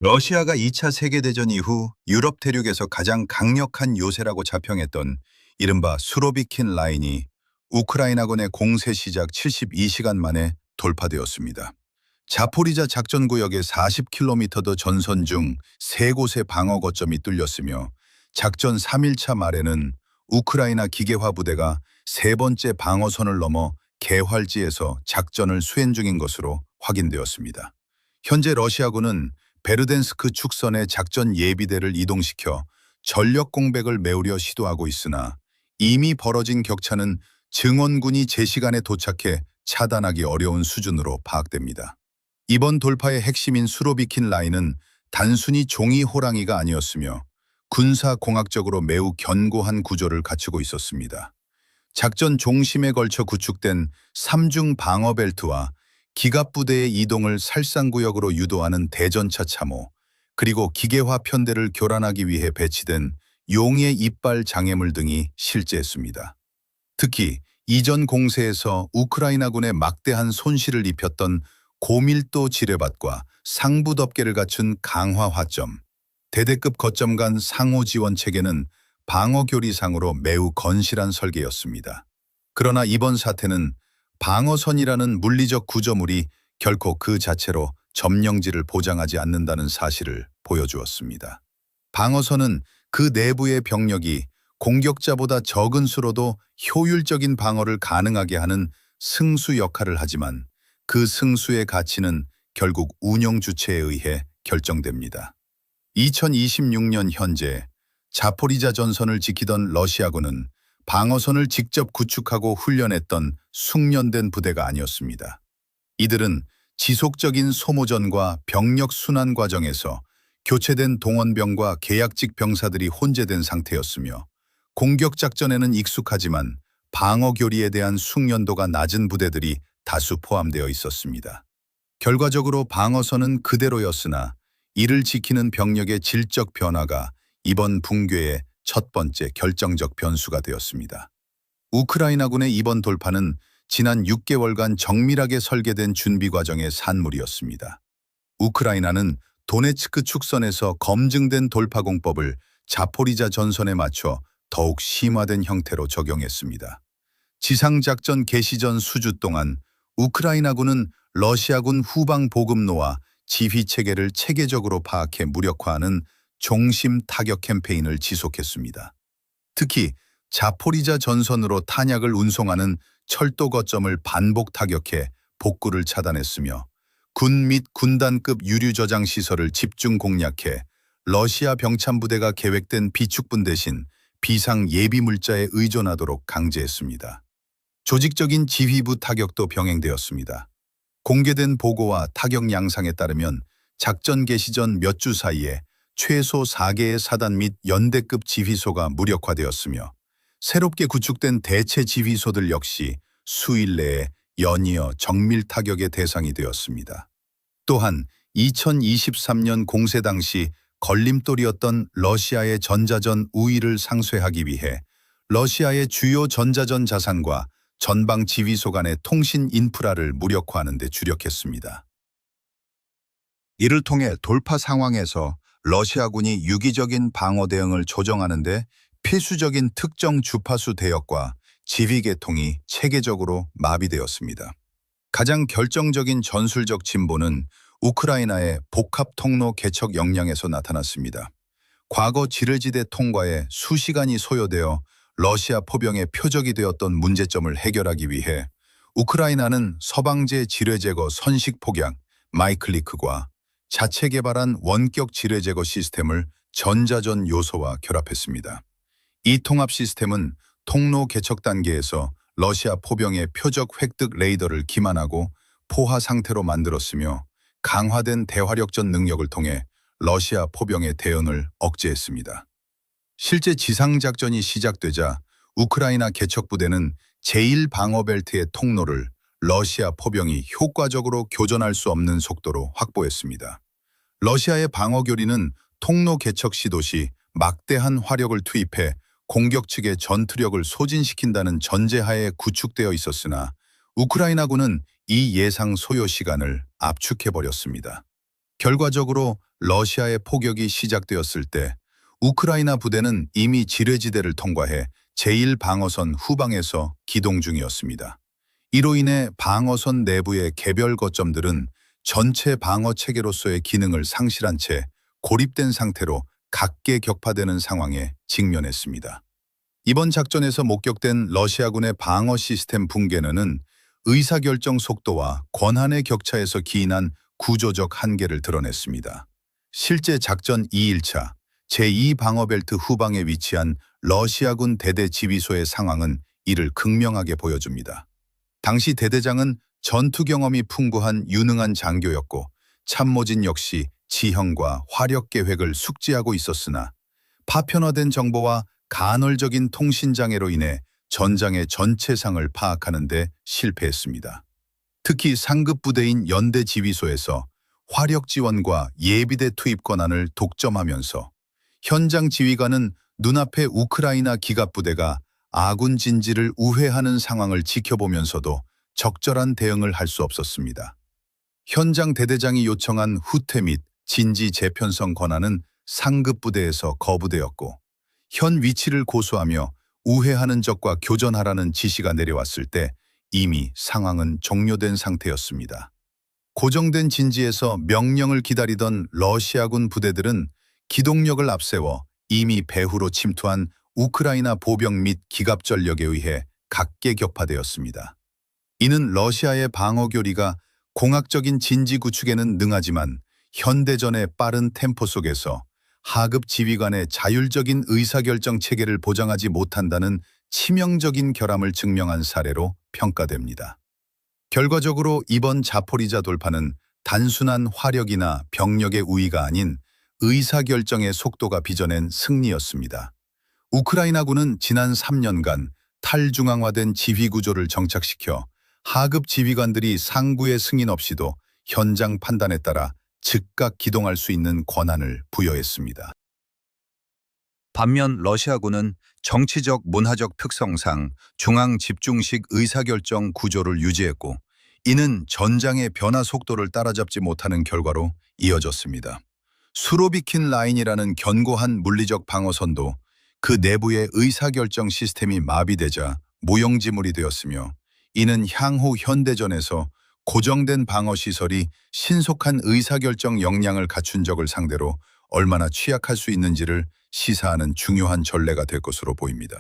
러시아가 2차 세계대전 이후 유럽 대륙에서 가장 강력한 요새라고 자평했던 이른바 수로비킨 라인이 우크라이나군의 공세 시작 72시간 만에 돌파되었습니다. 자포리자 작전구역의 40km 전선 중 3곳의 방어 거점이 뚫렸으며 작전 3일차 말에는 우크라이나 기계화 부대가 3번째 방어선을 넘어 개활지에서 작전을 수행 중인 것으로 확인되었습니다. 현재 러시아군은 베르덴스크 축선의 작전 예비대를 이동시켜 전력 공백을 메우려 시도하고 있으나 이미 벌어진 격차는 증원군이 제 시간에 도착해 차단하기 어려운 수준으로 파악됩니다. 이번 돌파의 핵심인 수로비킨 라인은 단순히 종이 호랑이가 아니었으며 군사공학적으로 매우 견고한 구조를 갖추고 있었습니다. 작전 중심에 걸쳐 구축된 3중 방어 벨트와 기갑부대의 이동을 살상구역으로 유도하는 대전차 참호, 그리고 기계화 편대를 교란하기 위해 배치된 용의 이빨 장애물 등이 실제했습니다. 특히 이전 공세에서 우크라이나군에 막대한 손실을 입혔던 고밀도 지뢰밭과 상부 덮개를 갖춘 강화 화점, 대대급 거점 간 상호 지원 체계는 방어 교리상으로 매우 건실한 설계였습니다. 그러나 이번 사태는 방어선이라는 물리적 구조물이 결코 그 자체로 점령지를 보장하지 않는다는 사실을 보여주었습니다. 방어선은 그 내부의 병력이 공격자보다 적은 수로도 효율적인 방어를 가능하게 하는 승수 역할을 하지만 그 승수의 가치는 결국 운영 주체에 의해 결정됩니다. 2026년 현재 자포리자 전선을 지키던 러시아군은 방어선을 직접 구축하고 훈련했던 숙련된 부대가 아니었습니다. 이들은 지속적인 소모전과 병력 순환 과정에서 교체된 동원병과 계약직 병사들이 혼재된 상태였으며 공격 작전에는 익숙하지만 방어 교리에 대한 숙련도가 낮은 부대들이 다수 포함되어 있었습니다. 결과적으로 방어선은 그대로였으나 이를 지키는 병력의 질적 변화가 이번 붕괴의 첫 번째 결정적 변수가 되었습니다. 우크라이나군의 이번 돌파는 지난 6개월간 정밀하게 설계된 준비 과정의 산물이었습니다. 우크라이나는 도네츠크 축선에서 검증된 돌파 공법을 자포리자 전선에 맞춰 더욱 심화된 형태로 적용했습니다. 지상작전 개시 전 수주 동안 우크라이나군은 러시아군 후방 보급로와 지휘 체계를 체계적으로 파악해 무력화하는 종심 타격 캠페인을 지속했습니다. 특히 자포리자 전선으로 탄약을 운송하는 철도 거점을 반복 타격해 복구를 차단했으며 군 및 군단급 유류 저장 시설을 집중 공략해 러시아 병참부대가 계획된 비축분 대신 비상 예비 물자에 의존하도록 강제했습니다. 조직적인 지휘부 타격도 병행되었습니다. 공개된 보고와 타격 양상에 따르면 작전 개시 전 몇 주 사이에 최소 4개의 사단 및 연대급 지휘소가 무력화되었으며 새롭게 구축된 대체 지휘소들 역시 수일 내에 연이어 정밀 타격의 대상이 되었습니다. 또한 2023년 공세 당시 걸림돌이었던 러시아의 전자전 우위를 상쇄하기 위해 러시아의 주요 전자전 자산과 전방 지휘소 간의 통신 인프라를 무력화하는 데 주력했습니다. 이를 통해 돌파 상황에서 러시아군이 유기적인 방어 대응을 조정하는 데 필수적인 특정 주파수 대역과 지휘 계통이 체계적으로 마비되었습니다. 가장 결정적인 전술적 진보는 우크라이나의 복합 통로 개척 역량에서 나타났습니다. 과거 지뢰지대 통과에 수시간이 소요되어 러시아 포병의 표적이 되었던 문제점을 해결하기 위해 우크라이나는 서방제 지뢰 제거 선식 폭약 마이클리크과 자체 개발한 원격 지뢰 제거 시스템을 전자전 요소와 결합했습니다. 이 통합 시스템은 통로 개척 단계에서 러시아 포병의 표적 획득 레이더를 기만하고 포화 상태로 만들었으며 강화된 대화력전 능력을 통해 러시아 포병의 대연을 억제했습니다. 실제 지상작전이 시작되자 우크라이나 개척부대는 제1방어벨트의 통로를 러시아 포병이 효과적으로 교전할 수 없는 속도로 확보했습니다. 러시아의 방어 교리는 통로 개척 시도 시 막대한 화력을 투입해 공격 측의 전투력을 소진시킨다는 전제하에 구축되어 있었으나 우크라이나군은 이 예상 소요 시간을 압축해버렸습니다. 결과적으로 러시아의 포격이 시작되었을 때 우크라이나 부대는 이미 지뢰지대를 통과해 제1방어선 후방에서 기동 중이었습니다. 이로 인해 방어선 내부의 개별 거점들은 전체 방어 체계로서의 기능을 상실한 채 고립된 상태로 각계 격파되는 상황에 직면했습니다. 이번 작전에서 목격된 러시아군의 방어 시스템 붕괴는 의사결정 속도와 권한의 격차에서 기인한 구조적 한계를 드러냈습니다. 실제 작전 2일차 제2방어벨트 후방에 위치한 러시아군 대대 지휘소의 상황은 이를 극명하게 보여줍니다. 당시 대대장은 전투 경험이 풍부한 유능한 장교였고 참모진 역시 지형과 화력 계획을 숙지하고 있었으나 파편화된 정보와 간헐적인 통신 장애로 인해 전장의 전체상을 파악하는 데 실패했습니다. 특히 상급 부대인 연대 지휘소에서 화력 지원과 예비대 투입 권한을 독점하면서 현장 지휘관은 눈앞에 우크라이나 기갑부대가 아군 진지를 우회하는 상황을 지켜보면서도 적절한 대응을 할 수 없었습니다. 현장 대대장이 요청한 후퇴 및 진지 재편성 권한은 상급 부대에서 거부되었고 현 위치를 고수하며 우회하는 적과 교전하라는 지시가 내려왔을 때 이미 상황은 종료된 상태였습니다. 고정된 진지에서 명령을 기다리던 러시아군 부대들은 기동력을 앞세워 이미 배후로 침투한 우크라이나 보병 및 기갑 전력에 의해 각계 격파되었습니다. 이는 러시아의 방어 교리가 공학적인 진지 구축에는 능하지만 현대전의 빠른 템포 속에서 하급 지휘관의 자율적인 의사결정 체계를 보장하지 못한다는 치명적인 결함을 증명한 사례로 평가됩니다. 결과적으로 이번 자포리자 돌파는 단순한 화력이나 병력의 우위가 아닌 의사결정의 속도가 빚어낸 승리였습니다. 우크라이나군은 지난 3년간 탈중앙화된 지휘구조를 정착시켜 하급 지휘관들이 상부의 승인 없이도 현장 판단에 따라 즉각 기동할 수 있는 권한을 부여했습니다. 반면 러시아군은 정치적 문화적 특성상 중앙 집중식 의사결정 구조를 유지했고 이는 전장의 변화 속도를 따라잡지 못하는 결과로 이어졌습니다. 수로비킨 라인이라는 견고한 물리적 방어선도 그 내부의 의사결정 시스템이 마비되자 무용지물이 되었으며 이는 향후 현대전에서 고정된 방어시설이 신속한 의사결정 역량을 갖춘 적을 상대로 얼마나 취약할 수 있는지를 시사하는 중요한 전례가 될 것으로 보입니다.